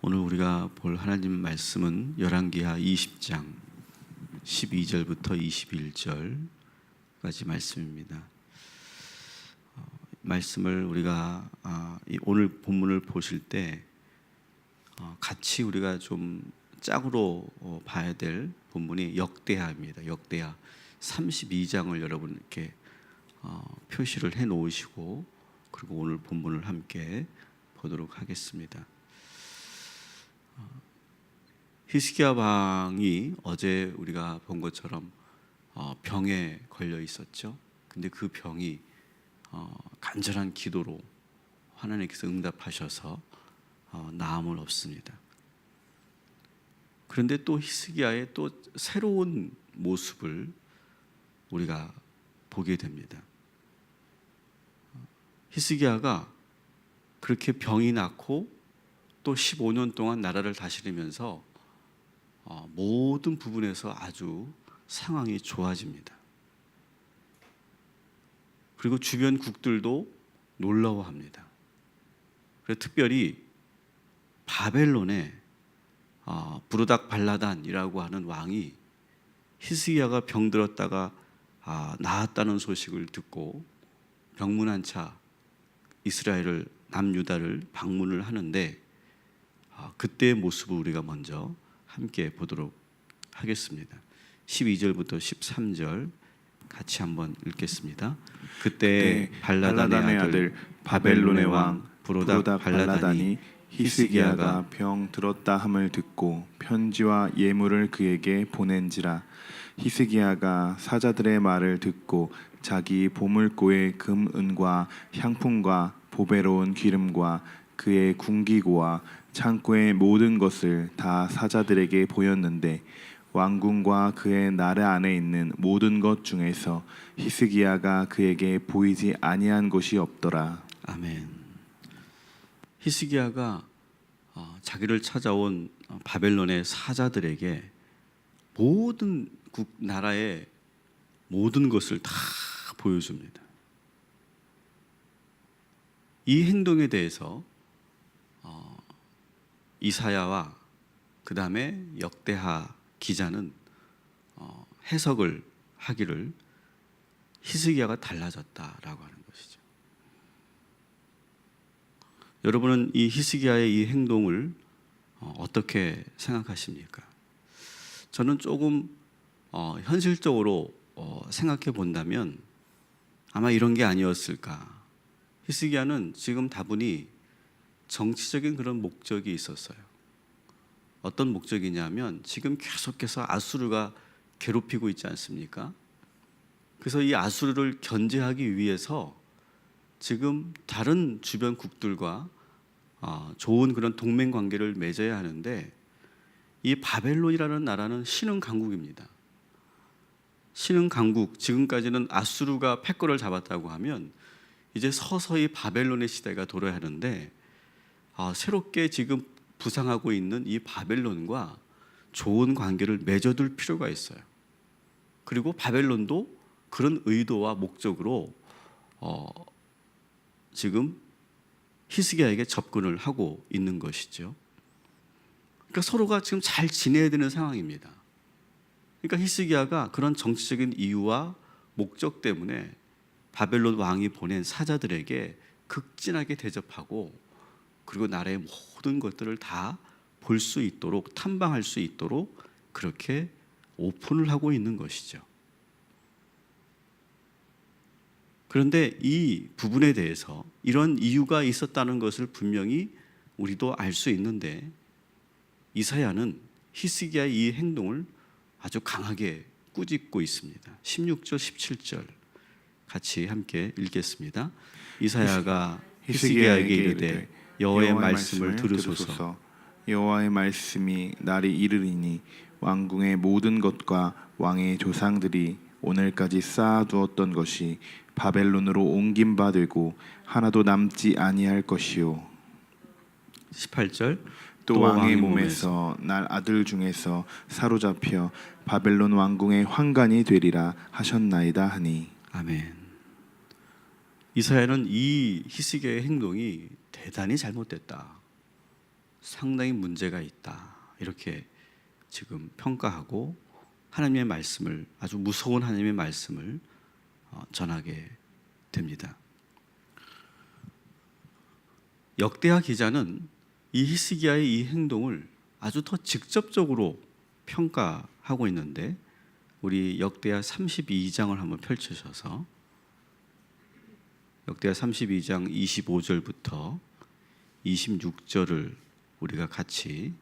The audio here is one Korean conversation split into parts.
오늘 우리가 볼 하나님 말씀은 열왕기하 20장 12절부터 21절까지 말씀입니다. 말씀을 우리가 오늘 본문을 보실 때 같이 우리가 좀 짝으로 봐야 될 본문이 역대하입니다. 역대하 32장을 여러분 이렇게 표시를 해 놓으시고 그리고 오늘 본문을 함께 보도록 하겠습니다. 히스기야 왕이 어제 우리가 본 것처럼 병에 걸려 있었죠. 근데 그 병이 간절한 기도로 하나님께서 응답하셔서 나음을 얻습니다. 그런데 또 히스기야의 또 새로운 모습을 우리가 보게 됩니다. 히스기야가 그렇게 병이 낫고 또 15년 동안 나라를 다스리면서 모든 부분에서 아주 상황이 좋아집니다. 그리고 주변 국들도 놀라워합니다. 그래서 특별히 바벨론의 부르닥 발라단이라고 하는 왕이 히스기야가 병들었다가 나았다는 소식을 듣고 병문안차 이스라엘을 남유다를 방문을 하는데 그때의 모습을 우리가 먼저 함께 보도록 하겠습니다. 12절부터 13절 같이 한번 읽겠습니다. 그때 발라단의 아들 바벨론의 왕 부르닥 발라단이 히스기야가 병 들었다 함을 듣고 편지와 예물을 그에게 보낸지라. 히스기야가 사자들의 말을 듣고 자기 보물고의 금 은과 향품과 보배로운 기름과 그의 궁기고와 창고의 모든 것을 다 사자들에게 보였는데 왕궁과 그의 나라 안에 있는 모든 것 중에서 히스기야가 그에게 보이지 아니한 것이 없더라. 아멘. 히스기야가 자기를 찾아온 바벨론의 사자들에게 모든 나라의 모든 것을 다 보여줍니다. 이 행동에 대해서 이사야와 그 다음에 역대하 기자는 해석을 하기를 히스기야가 달라졌다라고 하는 것이죠. 여러분은 이 히스기야의 이 행동을 어떻게 생각하십니까? 저는 조금 현실적으로 생각해 본다면 아마 이런 게 아니었을까. 히스기야는 지금 다분히 정치적인 그런 목적이 있었어요. 어떤 목적이냐면 지금 계속해서 아수르가 괴롭히고 있지 않습니까? 그래서 이 아수르를 견제하기 위해서 지금 다른 주변 국들과 좋은 그런 동맹 관계를 맺어야 하는데 이 바벨론이라는 나라는 신흥 강국입니다. 신흥 강국, 지금까지는 아수르가 패권을 잡았다고 하면 이제 서서히 바벨론의 시대가 돌아야 하는데 새롭게 지금 부상하고 있는 이 바벨론과 좋은 관계를 맺어둘 필요가 있어요. 그리고 바벨론도 그런 의도와 목적으로 지금 히스기야에게 접근을 하고 있는 것이죠. 그러니까 서로가 지금 잘 지내야 되는 상황입니다. 그러니까 히스기야가 그런 정치적인 이유와 목적 때문에 바벨론 왕이 보낸 사자들에게 극진하게 대접하고 그리고 나라의 모든 것들을 다 볼 수 있도록 탐방할 수 있도록 그렇게 오픈을 하고 있는 것이죠. 그런데 이 부분에 대해서 이런 이유가 있었다는 것을 분명히 우리도 알 수 있는데 이사야는 히스기야의 이 행동을 아주 강하게 꾸짖고 있습니다. 16절 17절 같이 함께 읽겠습니다. 이사야가 히스기야에게 이르되 여호와의 말씀을 들으소서. 여호와의 말씀이 날이 이르리니 왕궁의 모든 것과 왕의 조상들이 오늘까지 쌓아두었던 것이 바벨론으로 옮긴 바 되고 하나도 남지 아니할 것이요. 18절 또 왕의 몸에서 날 아들 중에서 사로잡혀 바벨론 왕궁의 환관이 되리라 하셨나이다 하니. 아멘. 이사야는 이 히스기야의 행동이 대단히 잘못됐다. 상당히 문제가 있다. 이렇게 지금 평가하고 하나님의 말씀을, 아주 무서운 하나님의 말씀을 전하게 됩니다. 역대하 기자는 이 히스기야의 이 행동을 아주 더 직접적으로 평가하고 있는데, 우리 역대하 32장을 한번 펼치셔서 역대하 32장 25절부터 26절을 우리가 같이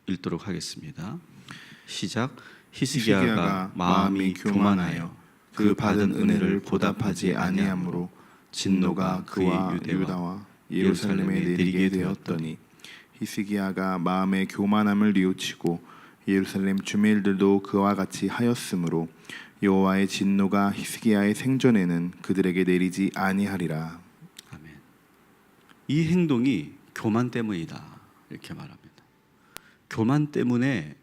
읽도록 하겠습니다. 시작. 히스기야가 마음이 교만하여 그 받은 은혜를 보답하지 아니하므로 진노가 그와 유다와 예루살렘에 내리게 되었더니 히스기야가 마음의 교만함을 뉘우치고 예루살렘 주민들도 그와 같이 하였으므로 여호와의 진노가 히스기야의 생전에는 그들에게 내리지 아니하리라. 아멘. 이 행동이 교만 때문이다, 이렇게 말합니다. 교만 때문에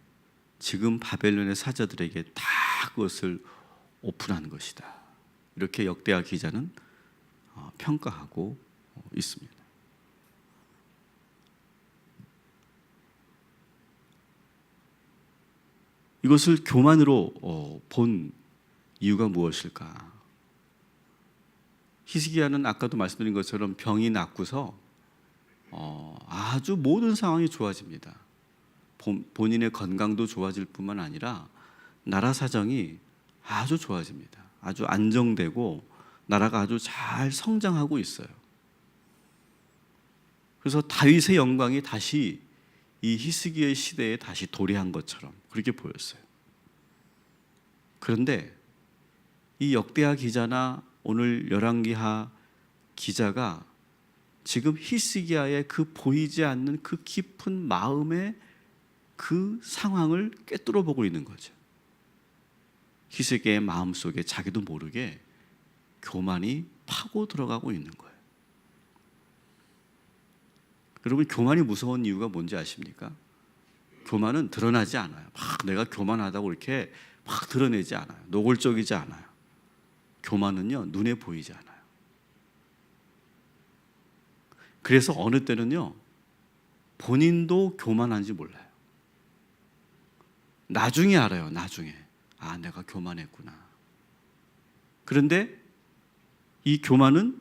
지금 바벨론의 사자들에게 다 그것을 오픈한 것이다, 이렇게 역대하 기자는 평가하고 있습니다. 이것을 교만으로 본 이유가 무엇일까? 히스기야는 아까도 말씀드린 것처럼 병이 낫고서 아주 모든 상황이 좋아집니다. 본인의 건강도 좋아질 뿐만 아니라 나라 사정이 아주 좋아집니다. 아주 안정되고 나라가 아주 잘 성장하고 있어요. 그래서 다윗의 영광이 다시 이 히스기야의 시대에 다시 도래한 것처럼 그렇게 보였어요. 그런데 이 역대하 기자나 오늘 열왕기하 기자가 지금 히스기야의 그 보이지 않는 그 깊은 마음의 그 상황을 꿰뚫어 보고 있는 거죠. 히스기야의 마음속에 자기도 모르게 교만이 파고 들어가고 있는 거예요. 여러분, 교만이 무서운 이유가 뭔지 아십니까? 교만은 드러나지 않아요. 막 내가 교만하다고 이렇게 막 드러내지 않아요. 노골적이지 않아요. 교만은요, 눈에 보이지 않아요. 그래서 어느 때는요, 본인도 교만한지 몰라요. 나중에 알아요. 나중에. 아, 내가 교만했구나. 그런데 이 교만은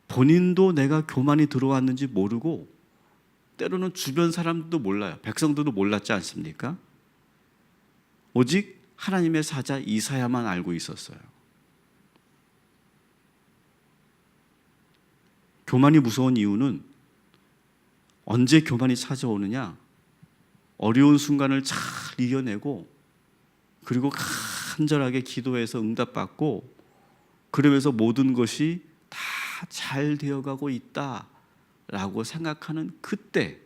본인도 내가 교만이 들어왔는지 모르고, 때로는 주변 사람들도 몰라요. 백성들도 몰랐지 않습니까? 오직 하나님의 사자 이사야만 알고 있었어요. 교만이 무서운 이유는 언제 교만이 찾아오느냐? 어려운 순간을 잘 이겨내고, 그리고 간절하게 기도해서 응답받고, 그러면서 모든 것이 다 잘 되어가고 있다라고 생각하는 그때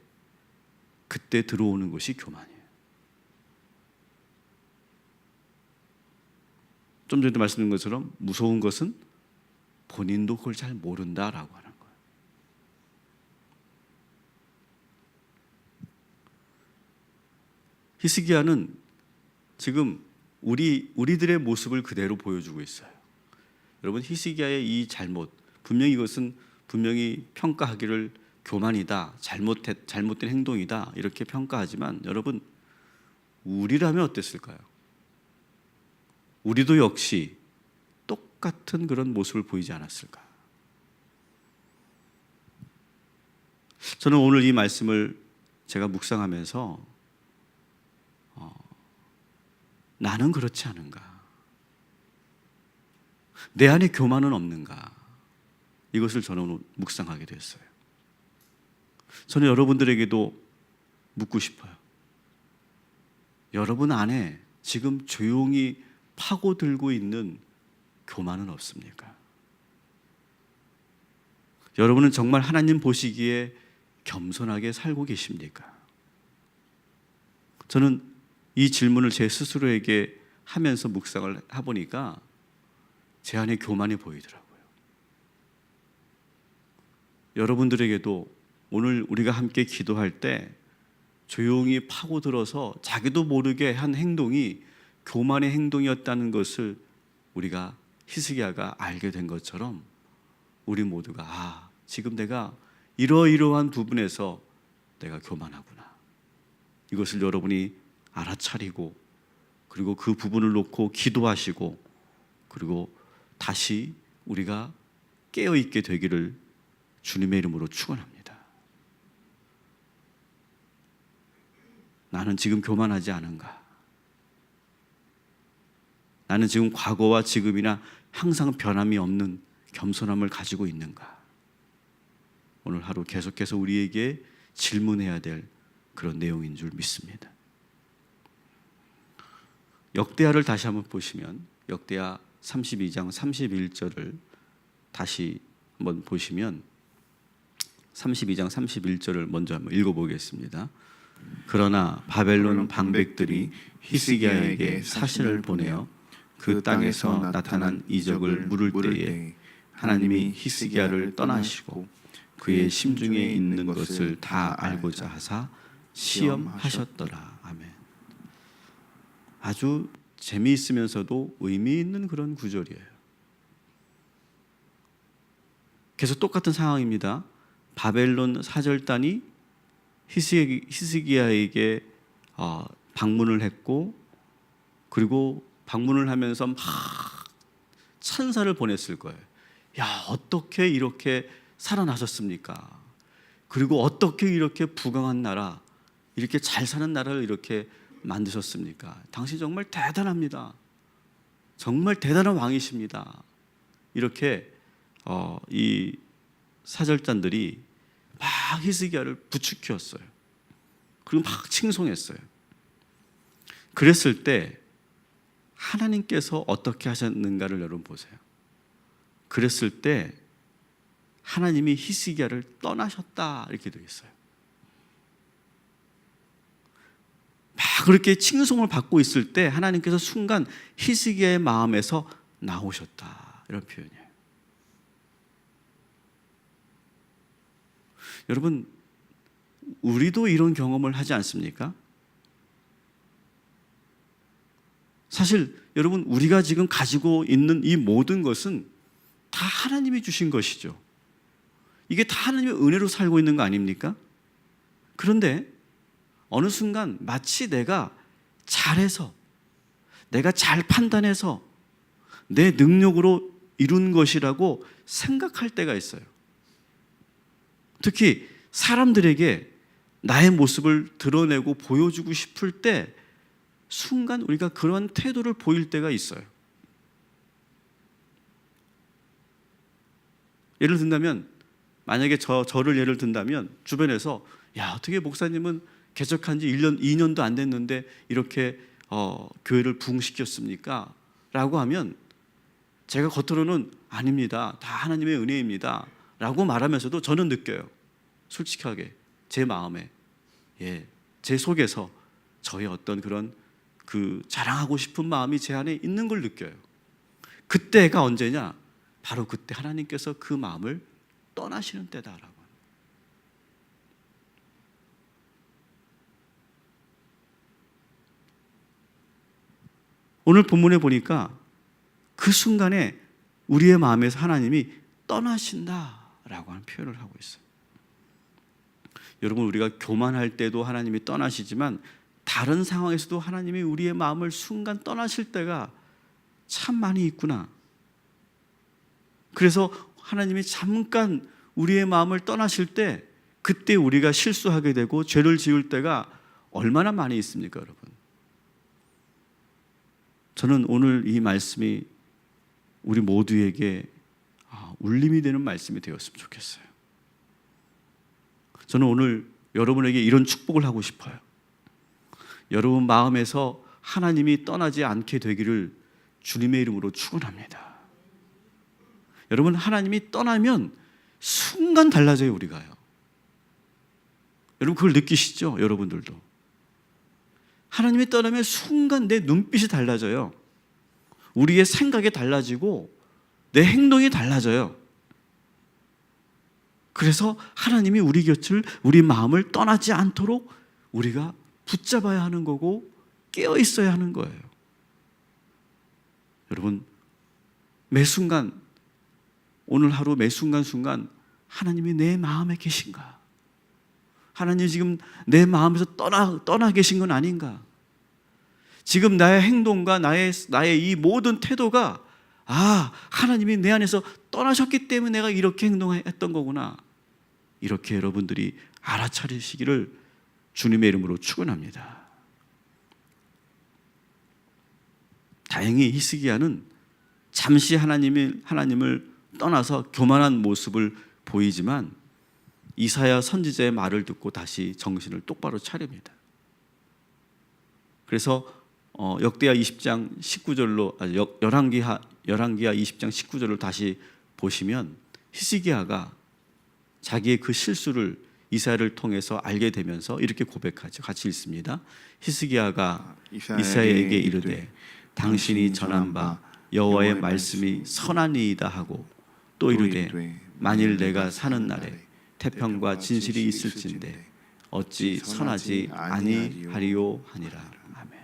들어오는 것이 교만이에요. 좀 전에도 말씀드린 것처럼 무서운 것은 본인도 그걸 잘 모른다라고 하는 거예요. 히스기야는 지금 우리들의 모습을 그대로 보여주고 있어요. 여러분, 히스기야의 이 잘못, 분명히 이것은 분명히 평가하기를 교만이다, 잘못된 행동이다 이렇게 평가하지만, 여러분, 우리라면 어땠을까요? 우리도 역시 똑같은 그런 모습을 보이지 않았을까? 저는 오늘 이 말씀을 제가 묵상하면서 나는 그렇지 않은가? 내 안에 교만은 없는가? 이것을 저는 묵상하게 됐어요. 저는 여러분들에게도 묻고 싶어요. 여러분 안에 지금 조용히 파고들고 있는 교만은 없습니까? 여러분은 정말 하나님 보시기에 겸손하게 살고 계십니까? 저는 이 질문을 제 스스로에게 하면서 묵상을 해보니까 제 안에 교만이 보이더라고요. 여러분들에게도 오늘 우리가 함께 기도할 때 조용히 파고들어서 자기도 모르게 한 행동이 교만의 행동이었다는 것을 우리가 히스기야가 알게 된 것처럼, 우리 모두가 지금 내가 이러이러한 부분에서 내가 교만하구나. 이것을 여러분이 알아차리고 그리고 그 부분을 놓고 기도하시고 그리고 다시 우리가 깨어있게 되기를 주님의 이름으로 축원합니다. 나는 지금 교만하지 않은가? 나는 지금 과거와 지금이나 항상 변함이 없는 겸손함을 가지고 있는가? 오늘 하루 계속해서 우리에게 질문해야 될 그런 내용인 줄 믿습니다. 역대하를 다시 한번 보시면 역대하 32장 31절을 다시 한번 보시면 32장 31절을 먼저 한번 읽어보겠습니다. 그러나 바벨론 방백들이 히스기야에게 사신을 보내어 그 땅에서 나타난 이적을 물을 때에 하나님이 히스기야를 떠나시고 그의 심중에 있는 것을 다 알고자 하사 시험하셨더라. 아멘. 아주 재미있으면서도 의미 있는 그런 구절이에요. 계속 똑같은 상황입니다. 바벨론 사절단이 히스기야에게 방문을 했고 그리고 방문을 하면서 막 천사를 보냈을 거예요. 야, 어떻게 이렇게 살아나셨습니까? 그리고 어떻게 이렇게 부강한 나라, 이렇게 잘 사는 나라를 이렇게 만드셨습니까? 당신 정말 대단합니다. 정말 대단한 왕이십니다. 이렇게 이 사절단들이 막 히스기야를 부추겼어요. 그리고 막 칭송했어요. 그랬을 때 하나님께서 어떻게 하셨는가를 여러분 보세요. 그랬을 때 하나님이 히스기야를 떠나셨다 이렇게 되어 있어요. 막 그렇게 칭송을 받고 있을 때 하나님께서 순간 히스기야의 마음에서 나오셨다 이런 표현이에요. 여러분, 우리도 이런 경험을 하지 않습니까? 사실 여러분, 우리가 지금 가지고 있는 이 모든 것은 다 하나님이 주신 것이죠. 이게 다 하나님의 은혜로 살고 있는 거 아닙니까? 그런데 어느 순간 마치 내가 잘해서, 내가 잘 판단해서 내 능력으로 이룬 것이라고 생각할 때가 있어요. 특히 사람들에게 나의 모습을 드러내고 보여주고 싶을 때 순간 우리가 그런 태도를 보일 때가 있어요. 예를 든다면, 만약에 저를 예를 든다면 주변에서 야, 어떻게 목사님은 개척한 지 1년, 2년도 안 됐는데 이렇게 교회를 부흥시켰습니까? 라고 하면 제가 겉으로는 아닙니다. 다 하나님의 은혜입니다. 라고 말하면서도 저는 느껴요. 솔직하게 제 마음에, 제 속에서 저의 어떤 그런 그 자랑하고 싶은 마음이 제 안에 있는 걸 느껴요. 그때가 언제냐? 바로 그때 하나님께서 그 마음을 떠나시는 때다라고. 오늘 본문에 보니까 그 순간에 우리의 마음에서 하나님이 떠나신다라고 하는 표현을 하고 있어요. 여러분, 우리가 교만할 때도 하나님이 떠나시지만 다른 상황에서도 하나님이 우리의 마음을 순간 떠나실 때가 참 많이 있구나. 그래서 하나님이 잠깐 우리의 마음을 떠나실 때 그때 우리가 실수하게 되고 죄를 지을 때가 얼마나 많이 있습니까, 여러분? 저는 오늘 이 말씀이 우리 모두에게 울림이 되는 말씀이 되었으면 좋겠어요. 저는 오늘 여러분에게 이런 축복을 하고 싶어요. 여러분 마음에서 하나님이 떠나지 않게 되기를 주님의 이름으로 축원합니다. 여러분, 하나님이 떠나면 순간 달라져요, 우리가요. 여러분 그걸 느끼시죠? 여러분들도. 하나님이 떠나면 순간 내 눈빛이 달라져요. 우리의 생각이 달라지고 내 행동이 달라져요. 그래서 하나님이 우리 곁을, 우리 마음을 떠나지 않도록 우리가 붙잡아야 하는 거고 깨어 있어야 하는 거예요. 여러분, 매 순간, 오늘 하루 매 순간순간 하나님이 내 마음에 계신가? 하나님 지금 내 마음에서 떠나 계신 건 아닌가? 지금 나의 행동과 나의 이 모든 태도가 하나님이 내 안에서 떠나셨기 때문에 내가 이렇게 행동했던 거구나. 이렇게 여러분들이 알아차리시기를 주님의 이름으로 축원합니다. 다행히 히스기야는 잠시 하나님을 떠나서 교만한 모습을 보이지만 이사야 선지자의 말을 듣고 다시 정신을 똑바로 차립니다. 그래서 역대하 20장 19절로 열왕기하 20장 19절을 다시 보시면 히스기야가 자기의 그 실수를 이사야를 통해서 알게 되면서 이렇게 고백하죠. 같이 읽습니다. 히스기야가 이사야에게 이르되 당신이 전한 바 여호와의 말씀이 선하니이다 하고 또 이르되 만일 내가 사는 날에 태평과 진실이 있을진데 어찌 선하지 아니하리요 하니라. 아멘.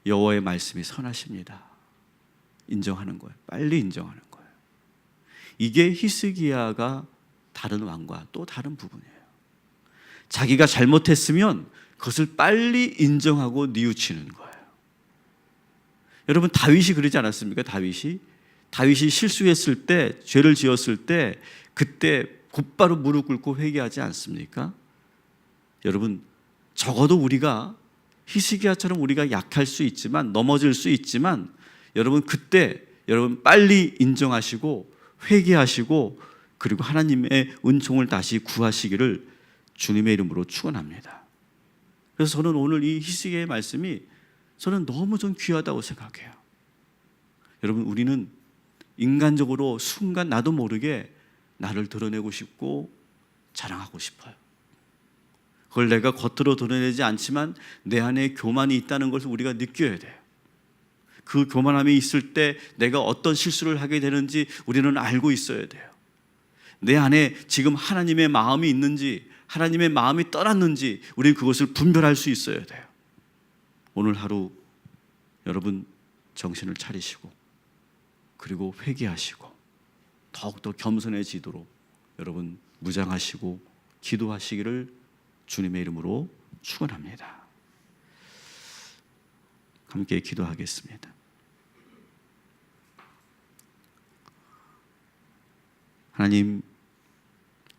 여호와의 말씀이 선하십니다. 인정하는 거예요. 빨리 인정하는 거예요. 이게 히스기야가 다른 왕과 또 다른 부분이에요. 자기가 잘못했으면 그것을 빨리 인정하고 뉘우치는 거예요. 여러분 다윗이 그러지 않았습니까? 다윗이 실수했을 때, 죄를 지었을 때 그때 곧바로 무릎 꿇고 회개하지 않습니까? 여러분 적어도 우리가 히스기야처럼 우리가 약할 수 있지만, 넘어질 수 있지만, 여러분 그때 여러분 빨리 인정하시고 회개하시고 그리고 하나님의 은총을 다시 구하시기를 주님의 이름으로 축원합니다. 그래서 저는 오늘 이 히스기야의 말씀이 저는 너무 좀 귀하다고 생각해요. 여러분 우리는 인간적으로 순간 나도 모르게 나를 드러내고 싶고 자랑하고 싶어요. 그걸 내가 겉으로 드러내지 않지만 내 안에 교만이 있다는 것을 우리가 느껴야 돼요. 그 교만함이 있을 때 내가 어떤 실수를 하게 되는지 우리는 알고 있어야 돼요. 내 안에 지금 하나님의 마음이 있는지, 하나님의 마음이 떠났는지 우리는 그것을 분별할 수 있어야 돼요. 오늘 하루 여러분 정신을 차리시고 그리고 회개하시고 더욱더 겸손해지도록 여러분 무장하시고 기도하시기를 주님의 이름으로 축원합니다. 함께 기도하겠습니다. 하나님,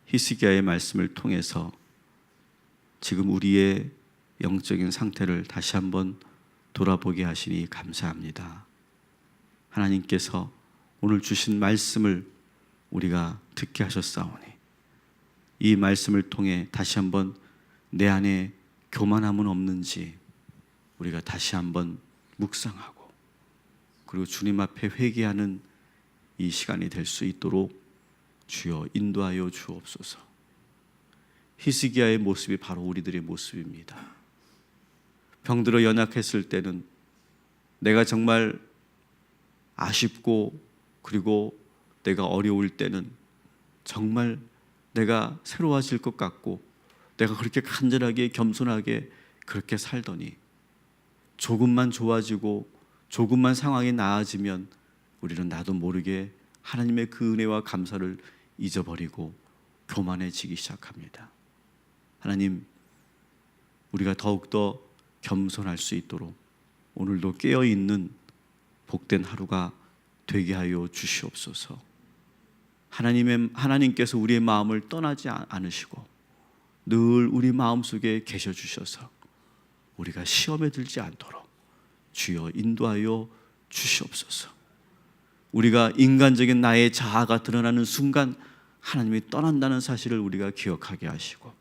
히스기야의 말씀을 통해서 지금 우리의 영적인 상태를 다시 한번 돌아보게 하시니 감사합니다. 하나님께서 오늘 주신 말씀을 우리가 듣게 하셨사오니 이 말씀을 통해 다시 한번 내 안에 교만함은 없는지 우리가 다시 한번 묵상하고 그리고 주님 앞에 회개하는 이 시간이 될 수 있도록 주여 인도하여 주옵소서. 히스기야의 모습이 바로 우리들의 모습입니다. 병들어 연약했을 때는 내가 정말 아쉽고 그리고 내가 어려울 때는 정말 내가 새로워질 것 같고 내가 그렇게 간절하게 겸손하게 그렇게 살더니 조금만 좋아지고 조금만 상황이 나아지면 우리는 나도 모르게 하나님의 그 은혜와 감사를 잊어버리고 교만해지기 시작합니다. 하나님, 우리가 더욱더 겸손할 수 있도록 오늘도 깨어있는 복된 하루가 되게 하여 주시옵소서. 하나님께서 우리의 마음을 떠나지 않으시고 늘 우리 마음속에 계셔 주셔서 우리가 시험에 들지 않도록 주여 인도하여 주시옵소서. 우리가 인간적인 나의 자아가 드러나는 순간 하나님이 떠난다는 사실을 우리가 기억하게 하시고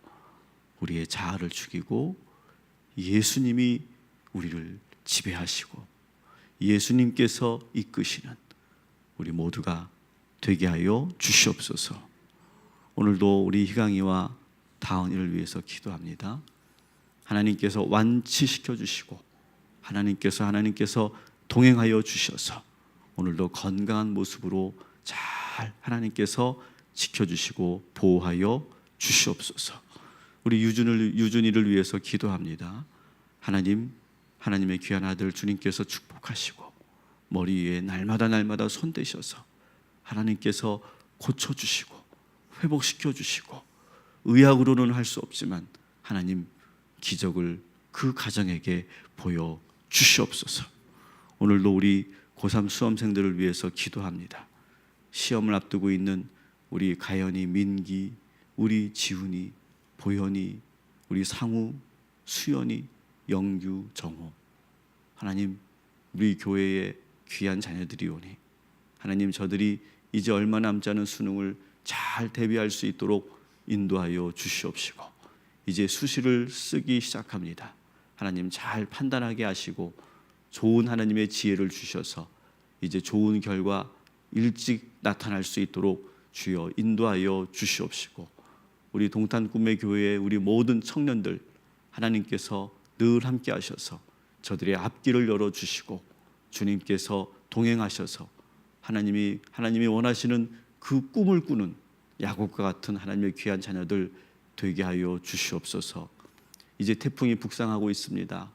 우리의 자아를 죽이고 예수님이 우리를 지배하시고 예수님께서 이끄시는 우리 모두가 되게 하여 주시옵소서. 오늘도 우리 희강이와 다은이를 위해서 기도합니다. 하나님께서 완치시켜 주시고 하나님께서 동행하여 주셔서 오늘도 건강한 모습으로 잘 하나님께서 지켜주시고 보호하여 주시옵소서. 우리 유준이를 위해서 기도합니다. 하나님의 귀한 아들 주님께서 축복하시고 머리 위에 날마다 손대셔서 하나님께서 고쳐주시고 회복시켜 주시고, 의학으로는 할 수 없지만 하나님 기적을 그 가정에게 보여 주시옵소서. 오늘도 우리 고3 수험생들을 위해서 기도합니다. 시험을 앞두고 있는 우리 가연이, 민기, 우리 지훈이, 보현이, 우리 상우, 수연이, 영규, 정호, 하나님 우리 교회의 귀한 자녀들이 오니 하나님 저들이 이제 얼마 남지 않은 수능을 잘 대비할 수 있도록 인도하여 주시옵시고, 이제 수시를 쓰기 시작합니다. 하나님 잘 판단하게 하시고 좋은 하나님의 지혜를 주셔서 이제 좋은 결과 일찍 나타날 수 있도록 주여 인도하여 주시옵시고, 우리 동탄 꿈의 교회의 우리 모든 청년들 하나님께서 늘 함께 하셔서 저들의 앞길을 열어주시고 주님께서 동행하셔서 하나님이 원하시는 그 꿈을 꾸는 야곱과 같은 하나님의 귀한 자녀들 되게 하여 주시옵소서. 이제 태풍이 북상하고 있습니다.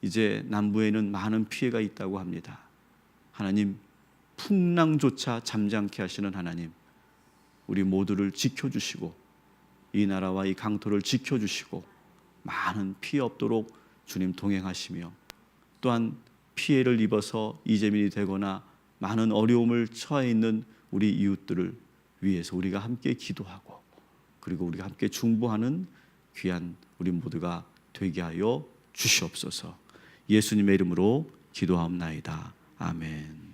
이제 남부에는 많은 피해가 있다고 합니다. 하나님, 풍랑조차 잠잠케 하시는 하나님, 우리 모두를 지켜주시고 이 나라와 이 강토를 지켜주시고 많은 피해 없도록 주님 동행하시며, 또한 피해를 입어서 이재민이 되거나 많은 어려움을 처해 있는 우리 이웃들을 위해서 우리가 함께 기도하고 그리고 우리가 함께 중보하는 귀한 우리 모두가 되게 하여 주시옵소서. 예수님의 이름으로 기도하옵나이다. 아멘.